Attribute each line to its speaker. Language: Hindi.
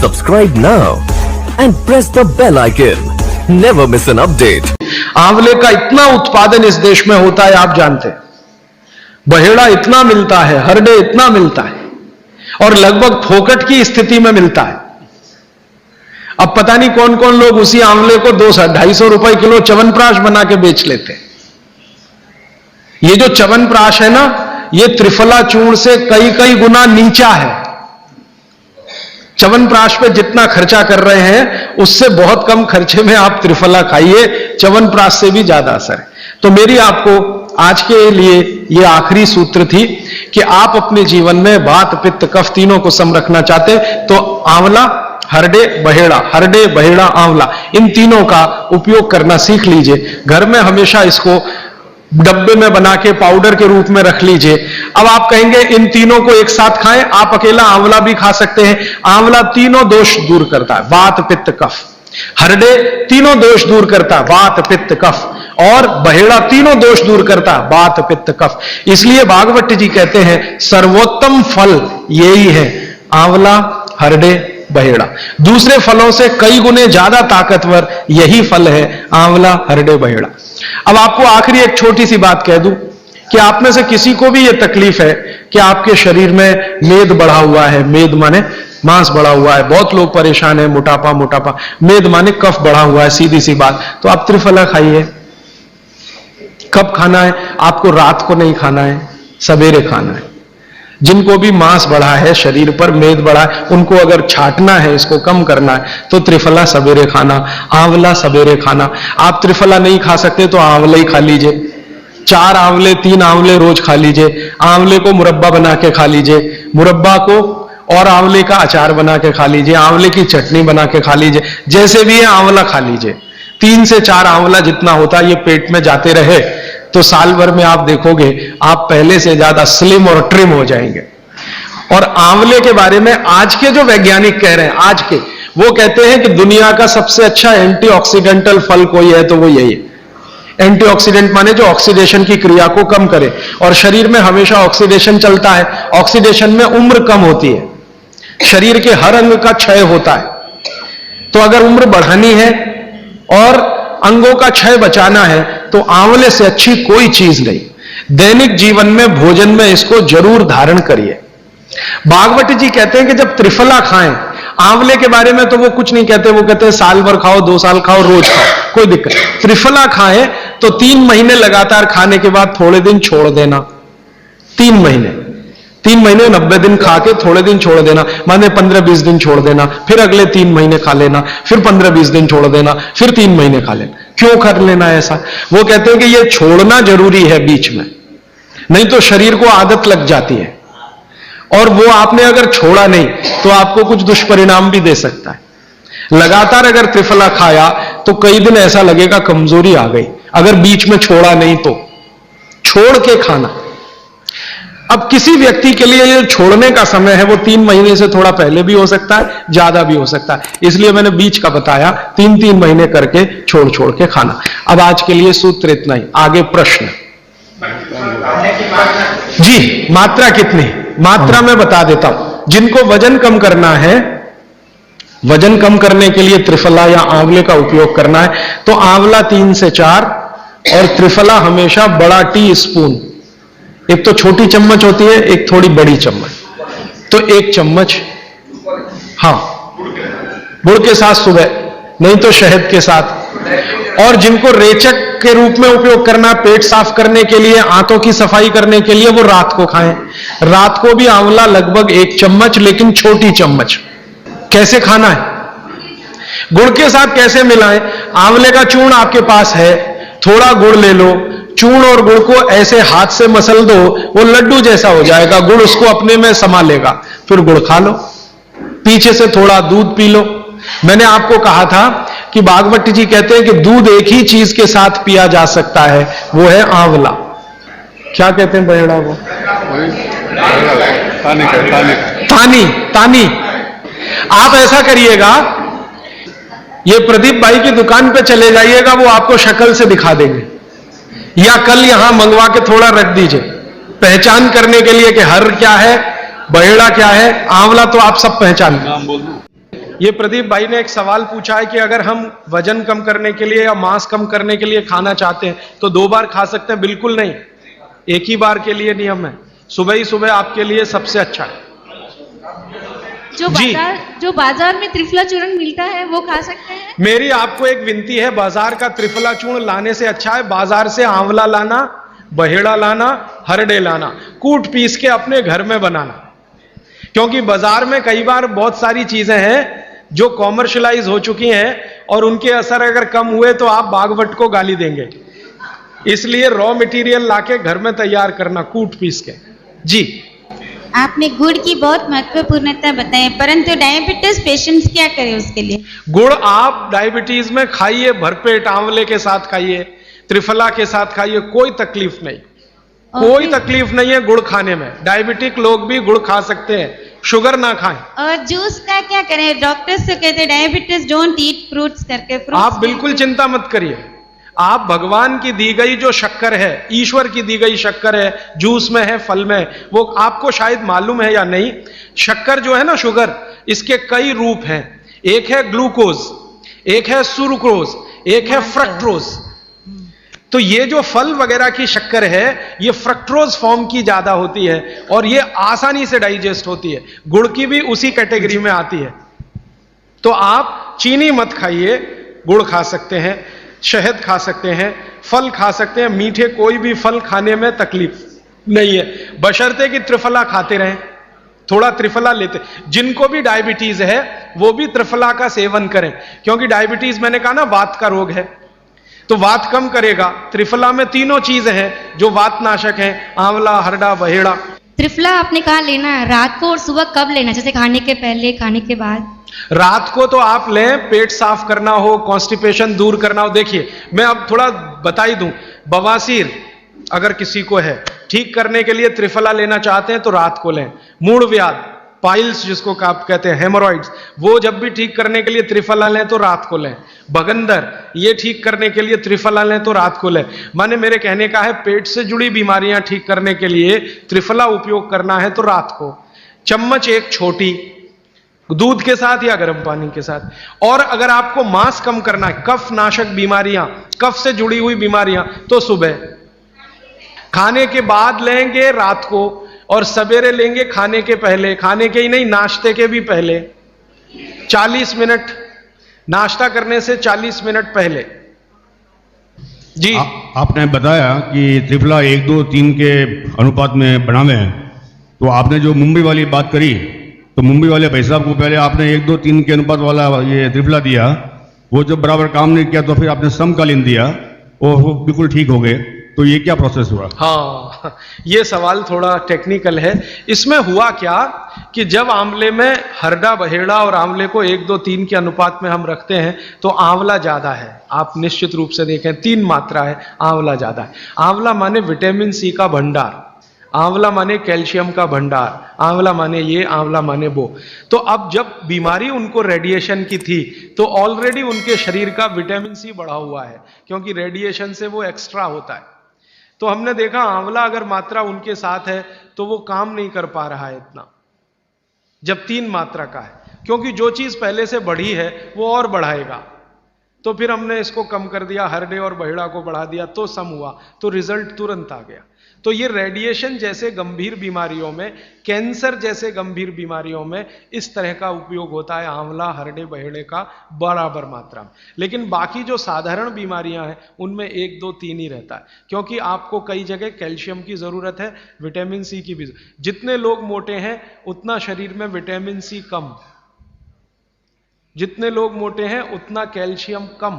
Speaker 1: Subscribe now and press the bell icon. Never miss an update.
Speaker 2: आंवले का इतना उत्पादन इस देश में होता है आप जानते हैं। बहेड़ा इतना मिलता है, हरडे इतना मिलता है और लगभग फोकट की स्थिति में मिलता है। अब पता नहीं कौन कौन लोग उसी आंवले को 200-250 रुपए किलो च्यवनप्राश बना के बेच लेते हैं। ये जो च्यवनप्राश है ना, ये त्रिफला चूर्ण से कई कई गुना नीचा है। च्यवनप्राश पे जितना खर्चा कर रहे हैं उससे बहुत कम खर्चे में आप त्रिफला खाइए, च्यवनप्राश से भी ज्यादा असर है। तो मेरी आपको आज के लिए ये आखिरी सूत्र थी कि आप अपने जीवन में वात पित्त कफ तीनों को सम रखना चाहते तो आंवला, हरडे बहेड़ा आंवला, इन तीनों का उपयोग करना सीख लीजिए। घर में हमेशा इसको डब्बे में बना के पाउडर के रूप में रख लीजिए। अब आप कहेंगे इन तीनों को एक साथ खाएं, आप अकेला आंवला भी खा सकते हैं। आंवला तीनों दोष दूर करता है, वात पित्त कफ। हरडे तीनों दोष दूर करता है, वात पित्त कफ। और बहेड़ा तीनों दोष दूर करता है, वात पित्त कफ। इसलिए भागवत जी कहते हैं सर्वोत्तम फल यही है, आंवला, हरडे, बहेड़ा। दूसरे फलों से कई गुने ज्यादा ताकतवर यही फल है, आंवला, हरडे, बहेड़ा। अब आपको आखिरी एक छोटी सी बात कह दूं कि आप में से किसी को भी यह तकलीफ है कि आपके शरीर में मेद बढ़ा हुआ है, मेद माने मांस बढ़ा हुआ है, बहुत लोग परेशान है, मोटापा, मेद माने कफ बढ़ा हुआ है, सीधी सी बात। तो आप त्रिफला खाइए। कब खाना है? आपको रात को नहीं खाना है, सवेरे खाना है। जिनको भी मांस बढ़ा है, शरीर पर मेद बढ़ा है, उनको अगर छाटना है, इसको कम करना है तो त्रिफला सवेरे खाना, आंवला सवेरे खाना। आप त्रिफला नहीं खा सकते तो आंवला ही खा लीजिए। 4 आंवले 3 आंवले रोज खा लीजिए। आंवले को मुरब्बा बना के खा लीजिए, मुरब्बा को और आंवले का अचार बना के खा लीजिए, आंवले की चटनी बना के खा लीजिए, जैसे भी है आंवला खा लीजिए। 3 से 4 आंवला जितना होता है ये पेट में जाते रहे तो साल भर में आप देखोगे आप पहले से ज्यादा स्लिम और ट्रिम हो जाएंगे। और आंवले के बारे में आज के जो वैज्ञानिक कह रहे हैं, आज के, वो कहते हैं कि दुनिया का सबसे अच्छा एंटीऑक्सीडेंटल फल कोई है तो वो यही है। एंटीऑक्सीडेंट माने जो ऑक्सीडेशन की क्रिया को कम करे, और शरीर में हमेशा ऑक्सीडेशन चलता है। ऑक्सीडेशन में उम्र कम होती है, शरीर के हर अंग का क्षय होता है। तो अगर उम्र बढ़ानी है और अंगों का क्षय बचाना है तो आंवले से अच्छी कोई चीज नहीं। दैनिक जीवन में भोजन में इसको जरूर धारण करिए। भागवत जी कहते हैं कि जब त्रिफला खाएं, आंवले के बारे में तो वो कुछ नहीं कहते, वो कहते हैं साल भर खाओ, 2 साल खाओ, रोज खाओ, कोई दिक्कत। त्रिफला खाएं तो 3 महीने लगातार खाने के बाद थोड़े दिन छोड़ देना। 3 महीने 90 दिन खा के थोड़े दिन छोड़ देना, माने 15-20 दिन छोड़ देना, फिर अगले 3 महीने खा लेना, फिर 15-20 दिन छोड़ देना, फिर 3 महीने खा लेना। क्यों कर लेना ऐसा? वो कहते हैं कि ये छोड़ना जरूरी है बीच में, नहीं तो शरीर को आदत लग जाती है और वो आपने अगर छोड़ा नहीं तो आपको कुछ दुष्परिणाम भी दे सकता है। लगातार अगर त्रिफला खाया तो कई दिन ऐसा लगेगा कमजोरी आ गई, अगर बीच में छोड़ा नहीं तो छोड़ के खाना। अब किसी व्यक्ति के लिए ये छोड़ने का समय है वो 3 महीने से थोड़ा पहले भी हो सकता है, ज्यादा भी हो सकता है, इसलिए मैंने बीच का बताया। 3-3 महीने करके छोड़ के खाना। अब आज के लिए सूत्र इतना ही, आगे प्रश्न। जी, मात्रा कितनी? मात्रा मैं बता देता हूं। जिनको वजन कम करना है, वजन कम करने के लिए त्रिफला या आंवले का उपयोग करना है तो आंवला 3 से 4 और त्रिफला हमेशा बड़ा टी स्पून, एक तो छोटी चम्मच होती है, एक थोड़ी बड़ी चम्मच, तो 1 चम्मच, हाँ, गुड़ के साथ सुबह, नहीं तो शहद के साथ। और जिनको रेचक के रूप में उपयोग करना, पेट साफ करने के लिए, आंतों की सफाई करने के लिए, वो रात को खाएं। रात को भी आंवला लगभग 1 चम्मच, लेकिन छोटी चम्मच। कैसे खाना है? गुड़ के साथ कैसे मिलाएं? आंवले का चूर्ण आपके पास है, थोड़ा गुड़ ले लो, चूर्ण और गुड़ को ऐसे हाथ से मसल दो, वो लड्डू जैसा हो जाएगा, गुड़ उसको अपने में समा लेगा, फिर गुड़ खा लो। पीछे से थोड़ा दूध पी लो। मैंने आपको कहा था कि भागवत जी कहते हैं कि दूध एक ही चीज के साथ पिया जा सकता है, वो है आंवला। क्या कहते हैं बहेड़ा को? तानी। आप ऐसा करिएगा, ये प्रदीप भाई की दुकान पे चले जाइएगा, वो आपको शक्ल से दिखा देंगे, या कल यहां मंगवा के थोड़ा रख दीजिए पहचान करने के लिए कि हर क्या है, बहेड़ा क्या है, आंवला तो आप सब पहचान। ये प्रदीप भाई ने एक सवाल पूछा है कि अगर हम वजन कम करने के लिए या मांस कम करने के लिए खाना चाहते हैं तो 2 बार खा सकते हैं? बिल्कुल नहीं, एक ही बार के लिए नियम है। सुबह ही सुबह आपके लिए सबसे अच्छा है।
Speaker 3: जो बाजार में त्रिफला चूर्ण मिलता है वो खा सकते हैं?
Speaker 2: मेरी आपको एक विनती है, बाजार का त्रिफला चूर्ण लाने से अच्छा है बाजार से आंवला लाना, बहेड़ा लाना, हरडे लाना, कूट पीस के अपने घर में बनाना। क्योंकि बाजार में कई बार बहुत सारी चीजें हैं जो कॉमर्शलाइज हो चुकी हैं और उनके असर अगर कम हुए तो आप बागवट को गाली देंगे। इसलिए रॉ मटेरियल लाके घर में तैयार करना, कूट पीस के। जी,
Speaker 3: आपने गुड़ की बहुत महत्वपूर्णता बताई, परंतु डायबिटीज पेशेंट्स क्या करें उसके लिए?
Speaker 2: गुड़ आप डायबिटीज में खाइए, भरपेट आंवले के साथ खाइए, त्रिफला के साथ खाइए, कोई तकलीफ नहीं, कोई तकलीफ नहीं है गुड़ खाने में। डायबिटिक लोग भी गुड़ खा सकते हैं, शुगर ना खाएं।
Speaker 3: और जूस का क्या करें? डॉक्टर्स तो कहते हैं डायबिटीज डोंट ईट फ्रूट्स करके।
Speaker 2: आप बिल्कुल चिंता मत करिए, आप भगवान की दी गई जो शक्कर है, ईश्वर की दी गई शक्कर है, जूस में है, फल में है, वो आपको शायद मालूम है या नहीं। शक्कर जो है ना, शुगर, इसके कई रूप हैं। एक है ग्लूकोज, एक है सुक्रोज, एक है फ्रक्टोज। तो ये जो फल वगैरह की शक्कर है, ये फ्रक्टोज फॉर्म की ज्यादा होती है और ये आसानी से डाइजेस्ट होती है। गुड़ की भी उसी कैटेगरी में आती है। तो आप चीनी मत खाइए, गुड़ खा सकते हैं, शहद खा सकते हैं, फल खा सकते हैं। मीठे कोई भी फल खाने में तकलीफ नहीं है, बशर्ते कि त्रिफला खाते रहें, थोड़ा त्रिफला लेते। जिनको भी डायबिटीज है वो भी त्रिफला का सेवन करें, क्योंकि डायबिटीज मैंने कहा ना वात का रोग है, तो वात कम करेगा। त्रिफला में तीनों चीजें हैं जो वात नाशक हैं, आंवला, हरडा, बहेड़ा।
Speaker 3: त्रिफला आपने कहा लेना है रात को और सुबह कब लेना? जैसे खाने के पहले, खाने के बाद?
Speaker 2: रात को तो आप लें, पेट साफ करना हो, कॉन्स्टिपेशन दूर करना हो। देखिए, मैं अब थोड़ा बता ही दूं, बवासीर अगर किसी को है, ठीक करने के लिए त्रिफला लेना चाहते हैं तो रात को लें। मूढ़ व्याध, पाइल्स जिसको आप कहते हैं, हेमोरॉइड्स, वो जब भी ठीक करने के लिए त्रिफला लें तो रात को लें। भगंदर, ये ठीक करने के लिए त्रिफला लें तो रात को लें। माने मेरे कहने का है, पेट से जुड़ी बीमारियां ठीक करने के लिए त्रिफला उपयोग करना है तो रात को। चम्मच एक छोटी, दूध के साथ या गर्म पानी के साथ। और अगर आपको मांस कम करना है, कफ नाशक बीमारियां, कफ से जुड़ी हुई बीमारियां, तो सुबह खाने के बाद लेंगे रात को, और सवेरे लेंगे खाने के पहले। खाने के ही नहीं, नाश्ते के भी पहले 40 मिनट, नाश्ता करने से 40 मिनट पहले। जी,
Speaker 4: आपने बताया कि त्रिफला 1, 2, 3 के अनुपात में बनावे हैं, तो आपने जो मुंबई वाली बात करी, तो मुंबई वाले भाई साहब को पहले आपने 1, 2, 3 के अनुपात वाला ये त्रिफला दिया, वो जब बराबर काम नहीं किया तो फिर आपने समकालीन दिया और वो बिल्कुल ठीक हो गए। तो ये क्या प्रोसेस हुआ?
Speaker 2: हाँ, ये सवाल थोड़ा टेक्निकल है। इसमें हुआ क्या कि जब आंवले में हरडा, बहेड़ा और आंवले को 1, 2, 3 के अनुपात में हम रखते हैं तो आंवला ज्यादा है। आप निश्चित रूप से देखें, 3 मात्रा है, आंवला ज्यादा है। आंवला माने विटामिन सी का भंडार, आंवला माने कैल्शियम का भंडार, आंवला माने ये, आंवला माने वो। तो अब जब बीमारी उनको रेडिएशन की थी तो ऑलरेडी उनके शरीर का विटामिन सी बढ़ा हुआ है, क्योंकि रेडिएशन से वो एक्स्ट्रा होता है। तो हमने देखा आंवला अगर मात्रा उनके साथ है तो वो काम नहीं कर पा रहा है इतना, जब 3 मात्रा का है, क्योंकि जो चीज पहले से बढ़ी है वो और बढ़ाएगा। तो फिर हमने इसको कम कर दिया, हरडे और बहेड़ा को बढ़ा दिया, तो सम हुआ, तो रिजल्ट तुरंत आ गया। तो ये रेडिएशन जैसे गंभीर बीमारियों में, कैंसर जैसे गंभीर बीमारियों में इस तरह का उपयोग होता है आंवला, हरडे, बहेड़े का बराबर मात्रा में। लेकिन बाकी जो साधारण बीमारियां हैं उनमें 1, 2, 3 ही रहता है, क्योंकि आपको कई जगह कैल्शियम की जरूरत है, विटामिन सी की भी। जितने लोग मोटे हैं उतना शरीर में विटामिन सी कम, जितने लोग मोटे हैं उतना कैल्शियम कम।